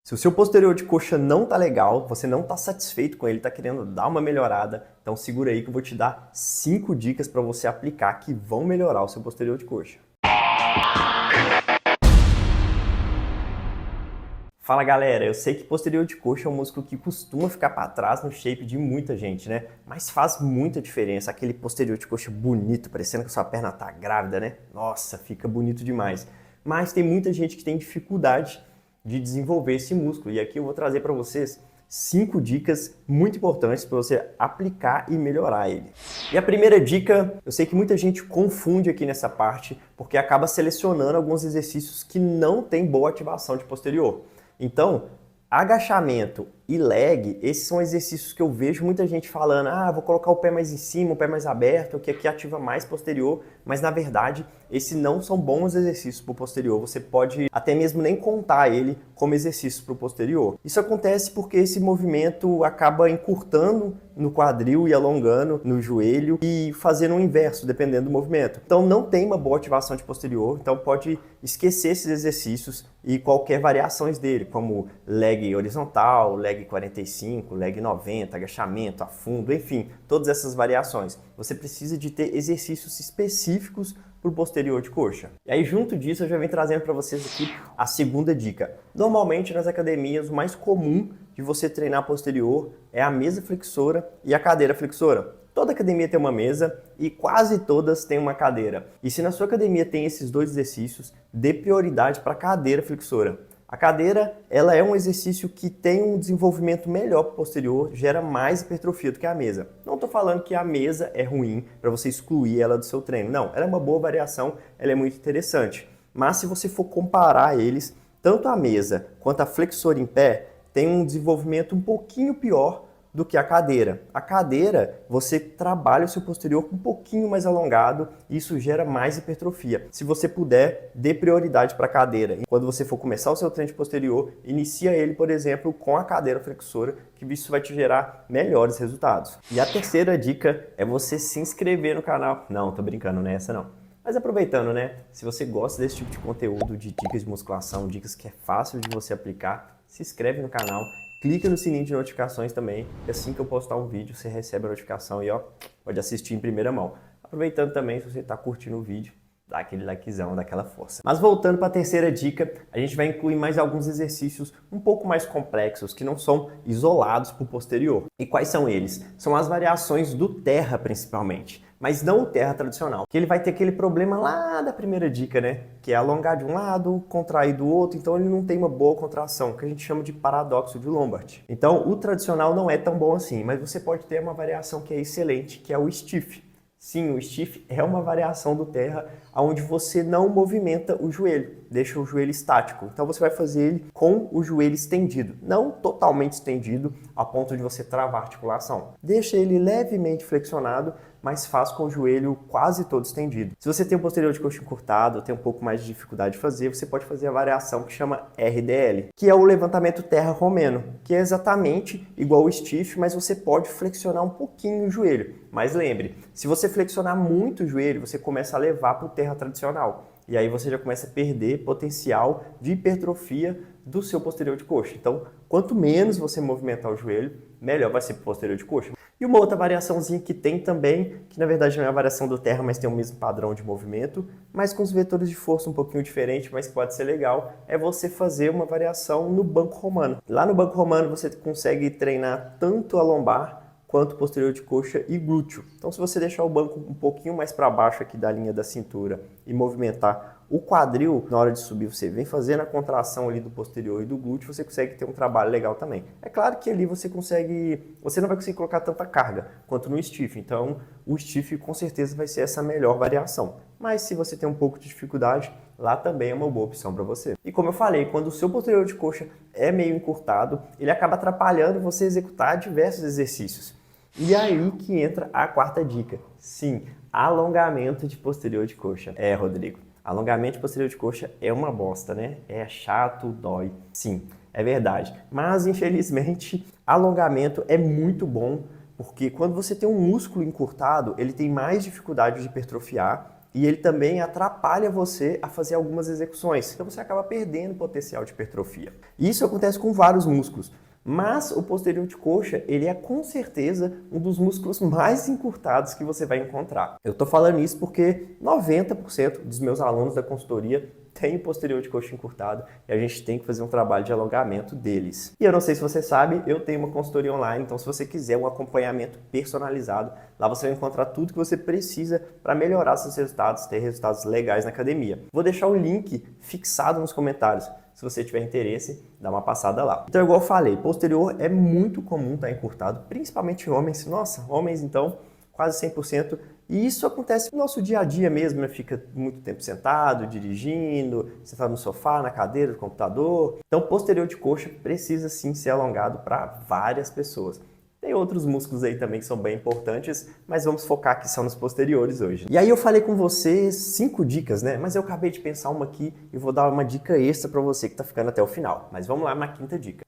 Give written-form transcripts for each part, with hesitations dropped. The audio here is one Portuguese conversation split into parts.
Se o seu posterior de coxa não tá legal, você não tá satisfeito com ele, tá querendo dar uma melhorada, então segura aí que eu vou te dar 5 dicas para você aplicar que vão melhorar o seu posterior de coxa. Fala galera, eu sei que posterior de coxa é um músculo que costuma ficar para trás no shape de muita gente, né? Mas faz muita diferença, aquele posterior de coxa bonito, parecendo que a sua perna tá grávida, né? Nossa, fica bonito demais. Mas tem muita gente que tem dificuldade de desenvolver esse músculo e aqui eu vou trazer para vocês 5 dicas muito importantes para você aplicar e melhorar ele. E a primeira dica, eu sei que muita gente confunde aqui nessa parte porque acaba selecionando alguns exercícios que não tem boa ativação de posterior. Então, agachamento e leg, esses são exercícios que eu vejo muita gente falando, vou colocar o pé mais em cima, o pé mais aberto, que aqui ativa mais posterior, mas na verdade, esses não são bons exercícios para o posterior, você pode até mesmo nem contar ele como exercício para o posterior. Isso acontece porque esse movimento acaba encurtando no quadril e alongando no joelho e fazendo o inverso, dependendo do movimento. Então não tem uma boa ativação de posterior, então pode esquecer esses exercícios e qualquer variações dele, como leg horizontal, leg 45, leg 90, agachamento, afundo, enfim, todas essas variações. Você precisa de ter exercícios específicos para o posterior de coxa. E aí, junto disso, eu já venho trazendo para vocês aqui a segunda dica. Normalmente, nas academias, o mais comum de você treinar posterior é a mesa flexora e a cadeira flexora. Toda academia tem uma mesa e quase todas têm uma cadeira. E se na sua academia tem esses dois exercícios, dê prioridade para a cadeira flexora. A cadeira, ela é um exercício que tem um desenvolvimento melhor para o posterior, gera mais hipertrofia do que a mesa. Não estou falando que a mesa é ruim para você excluir ela do seu treino. Não, ela é uma boa variação, ela é muito interessante. Mas se você for comparar eles, tanto a mesa quanto a flexora em pé tem um desenvolvimento um pouquinho pior do que a cadeira. A cadeira, você trabalha o seu posterior um pouquinho mais alongado e isso gera mais hipertrofia. Se você puder, dê prioridade para a cadeira. Quando você for começar o seu treino de posterior, inicia ele, por exemplo, com a cadeira flexora, que isso vai te gerar melhores resultados. E a terceira dica é você se inscrever no canal. Não, tô brincando, não é essa não. Mas aproveitando, né? Se você gosta desse tipo de conteúdo, de dicas de musculação, dicas que é fácil de você aplicar, se inscreve no canal. Clica no sininho de notificações também, e assim que eu postar um vídeo, você recebe a notificação e pode assistir em primeira mão. Aproveitando também, se você está curtindo o vídeo, dá aquele likezão, dá aquela força. Mas voltando para a terceira dica, a gente vai incluir mais alguns exercícios um pouco mais complexos, que não são isolados para o posterior. E quais são eles? São as variações do terra, principalmente. Mas não o terra tradicional, que ele vai ter aquele problema lá da primeira dica, né? Que é alongar de um lado, contrair do outro, então ele não tem uma boa contração, que a gente chama de paradoxo de Lombard. Então o tradicional não é tão bom assim, mas você pode ter uma variação que é excelente, que é o stiff. Sim, o stiff é uma variação do terra onde você não movimenta o joelho, deixa o joelho estático. Então você vai fazer ele com o joelho estendido, não totalmente estendido a ponto de você travar a articulação. Deixa ele levemente flexionado, mas faz com o joelho quase todo estendido. Se você tem um posterior de coxa encurtado, tem um pouco mais de dificuldade de fazer, você pode fazer a variação que chama RDL, que é o levantamento terra romeno, que é exatamente igual ao stiff, mas você pode flexionar um pouquinho o joelho. Mas lembre, se você flexionar muito o joelho, você começa a levar para o terra tradicional. E aí você já começa a perder potencial de hipertrofia do seu posterior de coxa. Então, quanto menos você movimentar o joelho, melhor vai ser para o posterior de coxa. E uma outra variaçãozinha que tem também, que na verdade não é a variação do terra, mas tem o mesmo padrão de movimento, mas com os vetores de força um pouquinho diferente, mas que pode ser legal, é você fazer uma variação no banco romano. Lá no banco romano você consegue treinar tanto a lombar quanto posterior de coxa e glúteo. Então se você deixar o banco um pouquinho mais para baixo aqui da linha da cintura e movimentar o quadril, na hora de subir, você vem fazendo a contração ali do posterior e do glúteo, você consegue ter um trabalho legal também. É claro que ali você não vai conseguir colocar tanta carga quanto no stiff, então o stiff com certeza vai ser essa melhor variação. Mas se você tem um pouco de dificuldade, lá também é uma boa opção para você. E como eu falei, quando o seu posterior de coxa é meio encurtado, ele acaba atrapalhando você executar diversos exercícios. E aí que entra a quarta dica. Sim, alongamento de posterior de coxa. Rodrigo, alongamento de posterior de coxa é uma bosta, né? É chato, dói. Sim, é verdade. Mas, infelizmente, alongamento é muito bom, porque quando você tem um músculo encurtado, ele tem mais dificuldade de hipertrofiar e ele também atrapalha você a fazer algumas execuções. Então você acaba perdendo potencial de hipertrofia. Isso acontece com vários músculos. Mas o posterior de coxa, ele é com certeza um dos músculos mais encurtados que você vai encontrar. Eu tô falando isso porque 90% dos meus alunos da consultoria têm o posterior de coxa encurtado e a gente tem que fazer um trabalho de alongamento deles. E eu não sei se você sabe, eu tenho uma consultoria online, então se você quiser um acompanhamento personalizado, lá você vai encontrar tudo que você precisa para melhorar seus resultados, ter resultados legais na academia. Vou deixar o link fixado nos comentários. Se você tiver interesse, dá uma passada lá. Então, igual eu falei, posterior é muito comum estar encurtado, principalmente em homens. Nossa, homens então, quase 100%. E isso acontece no nosso dia a dia mesmo, né? Fica muito tempo sentado, dirigindo, sentado no sofá, na cadeira do computador. Então, posterior de coxa precisa sim ser alongado para várias pessoas. Tem outros músculos aí também que são bem importantes, mas vamos focar aqui só nos posteriores hoje. E aí eu falei com você 5 dicas, né? Mas eu acabei de pensar uma aqui e vou dar uma dica extra para você que está ficando até o final. Mas vamos lá na quinta dica.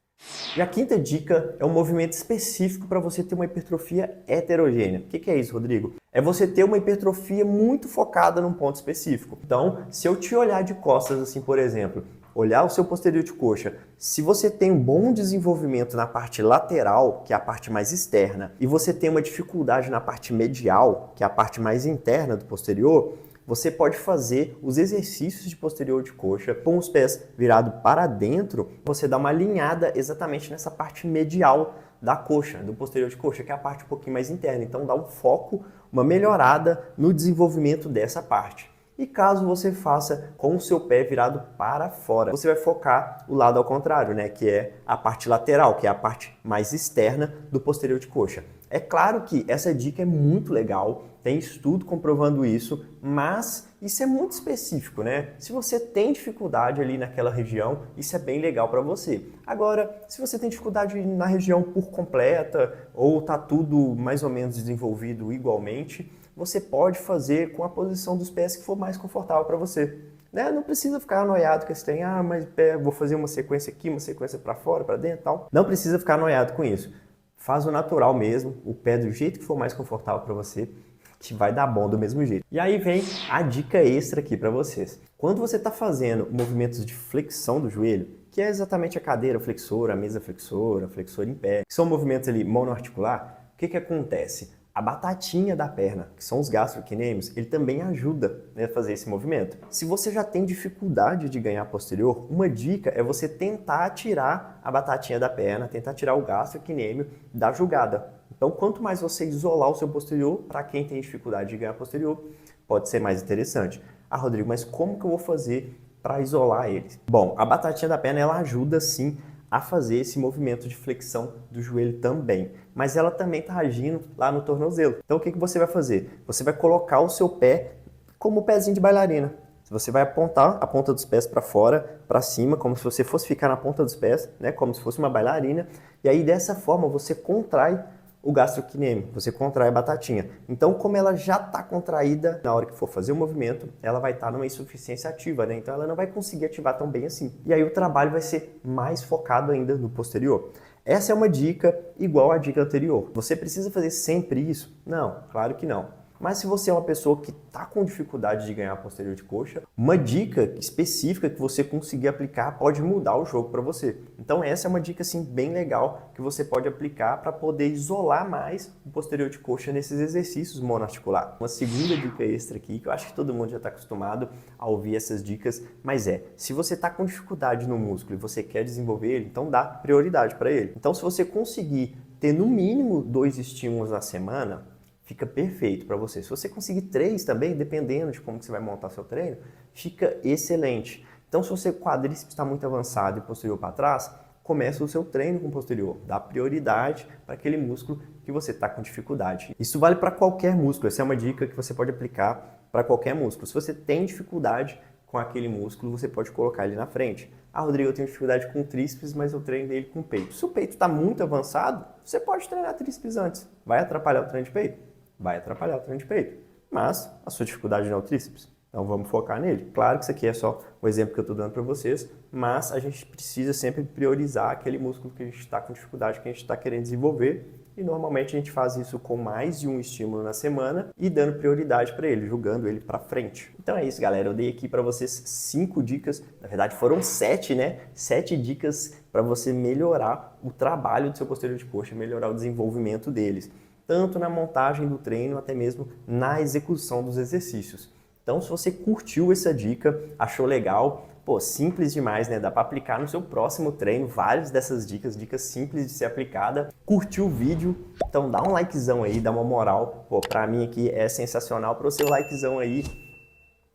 E a quinta dica é um movimento específico para você ter uma hipertrofia heterogênea. O que é isso, Rodrigo? É você ter uma hipertrofia muito focada num ponto específico. Então, se eu te olhar de costas assim, por exemplo, olhar o seu posterior de coxa, se você tem um bom desenvolvimento na parte lateral, que é a parte mais externa, e você tem uma dificuldade na parte medial, que é a parte mais interna do posterior, você pode fazer os exercícios de posterior de coxa com os pés virados para dentro, você dá uma alinhada exatamente nessa parte medial da coxa, do posterior de coxa, que é a parte um pouquinho mais interna. Então dá um foco, uma melhorada no desenvolvimento dessa parte. E caso você faça com o seu pé virado para fora, você vai focar o lado ao contrário, né? Que é a parte lateral, que é a parte mais externa do posterior de coxa. É claro que essa dica é muito legal, tem estudo comprovando isso, mas isso é muito específico, né? Se você tem dificuldade ali naquela região, isso é bem legal para você. Agora, se você tem dificuldade na região por completa ou tá tudo mais ou menos desenvolvido igualmente, você pode fazer com a posição dos pés que for mais confortável para você. Né? Não precisa ficar anoiado com esse trem, mas vou fazer uma sequência aqui, uma sequência para fora, para dentro e tal. Não precisa ficar anoiado com isso. Faz o natural mesmo, o pé do jeito que for mais confortável para você, que vai dar bom do mesmo jeito. E aí vem a dica extra aqui para vocês. Quando você está fazendo movimentos de flexão do joelho, que é exatamente a cadeira flexora, a mesa flexora, flexor em pé, que são movimentos ali monoarticular, o que acontece? A batatinha da perna, que são os gastrocnêmios, ele também ajuda, né, a fazer esse movimento. Se você já tem dificuldade de ganhar posterior, uma dica é você tentar tirar a batatinha da perna, tentar tirar o gastrocnêmio da jogada. Então, quanto mais você isolar o seu posterior, para quem tem dificuldade de ganhar posterior, pode ser mais interessante. Ah, Rodrigo, mas como que eu vou fazer para isolar eles? Bom, a batatinha da perna, ela ajuda sim a fazer esse movimento de flexão do joelho também. Mas ela também está agindo lá no tornozelo. Então o que você vai fazer? Você vai colocar o seu pé como o pezinho de bailarina. Você vai apontar a ponta dos pés para fora, para cima, como se você fosse ficar na ponta dos pés, né? Como se fosse uma bailarina. E aí dessa forma você contrai o gastrocnêmio, você contrai a batatinha. Então, como ela já está contraída, na hora que for fazer o movimento, ela vai estar numa insuficiência ativa, né? Então ela não vai conseguir ativar tão bem assim. E aí o trabalho vai ser mais focado ainda no posterior. Essa é uma dica igual à dica anterior. Você precisa fazer sempre isso? Não, claro que não. Mas se você é uma pessoa que está com dificuldade de ganhar posterior de coxa, uma dica específica que você conseguir aplicar pode mudar o jogo para você. Então essa é uma dica assim, bem legal que você pode aplicar para poder isolar mais o posterior de coxa nesses exercícios monoarticular. Uma segunda dica extra aqui, que eu acho que todo mundo já está acostumado a ouvir essas dicas, mas se você está com dificuldade no músculo e você quer desenvolver ele, então dá prioridade para ele. Então se você conseguir ter no mínimo 2 estímulos na semana, fica perfeito para você. Se você conseguir 3 também, dependendo de como que você vai montar seu treino, fica excelente. Então, se o seu quadríceps está muito avançado e posterior para trás, começa o seu treino com posterior. Dá prioridade para aquele músculo que você está com dificuldade. Isso vale para qualquer músculo. Essa é uma dica que você pode aplicar para qualquer músculo. Se você tem dificuldade com aquele músculo, você pode colocar ele na frente. Ah, Rodrigo, eu tenho dificuldade com tríceps, mas eu treino ele com peito. Se o peito está muito avançado, você pode treinar tríceps antes. Vai atrapalhar o treino de peito? Vai atrapalhar o treino de peito, mas a sua dificuldade não é o tríceps. Então vamos focar nele. Claro que isso aqui é só o exemplo que eu estou dando para vocês, mas a gente precisa sempre priorizar aquele músculo que a gente está com dificuldade, que a gente está querendo desenvolver. E normalmente a gente faz isso com mais de um estímulo na semana e dando prioridade para ele, jogando ele para frente. Então é isso, galera. Eu dei aqui para vocês 5 dicas. Na verdade foram 7, né? 7 dicas para você melhorar o trabalho do seu posterior de coxa, melhorar o desenvolvimento deles, tanto na montagem do treino, até mesmo na execução dos exercícios. Então, se você curtiu essa dica, achou legal, pô, simples demais, né? Dá para aplicar no seu próximo treino várias dessas dicas, dicas simples de ser aplicada. Curtiu o vídeo? Então dá um likezão aí, dá uma moral. Pô, pra mim aqui é sensacional. Para o seu likezão aí,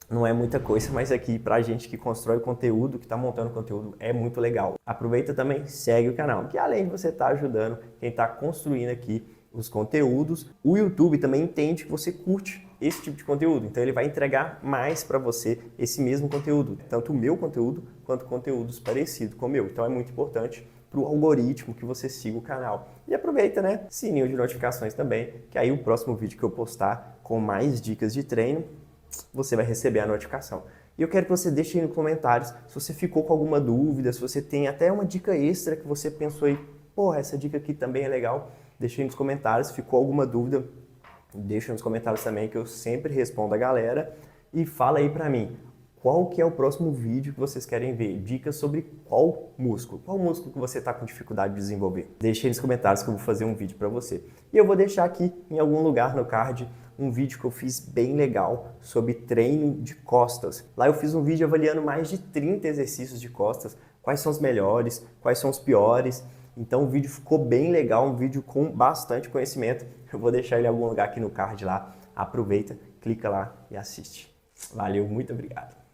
não é muita coisa, mas aqui pra gente que constrói conteúdo, que tá montando conteúdo, é muito legal. Aproveita também, segue o canal, que além de você estar ajudando quem tá construindo aqui os conteúdos, o YouTube também entende que você curte esse tipo de conteúdo, então ele vai entregar mais para você esse mesmo conteúdo, tanto o meu conteúdo quanto conteúdos parecidos com o meu. Então é muito importante para o algoritmo que você siga o canal. E aproveita, né? Sininho de notificações também, que aí o próximo vídeo que eu postar com mais dicas de treino, você vai receber a notificação. E eu quero que você deixe aí nos comentários se você ficou com alguma dúvida, se você tem até uma dica extra que você pensou aí, porra, essa dica aqui também é legal. Deixa aí nos comentários, se ficou alguma dúvida, deixa nos comentários também que eu sempre respondo a galera. E fala aí pra mim, qual que é o próximo vídeo que vocês querem ver? Dicas sobre qual músculo que você está com dificuldade de desenvolver. Deixa aí nos comentários que eu vou fazer um vídeo para você. E eu vou deixar aqui em algum lugar no card um vídeo que eu fiz bem legal sobre treino de costas. Lá eu fiz um vídeo avaliando mais de 30 exercícios de costas, quais são os melhores, quais são os piores. Então o vídeo ficou bem legal, um vídeo com bastante conhecimento. Eu vou deixar ele em algum lugar aqui no card lá. Aproveita, clica lá e assiste. Valeu, muito obrigado.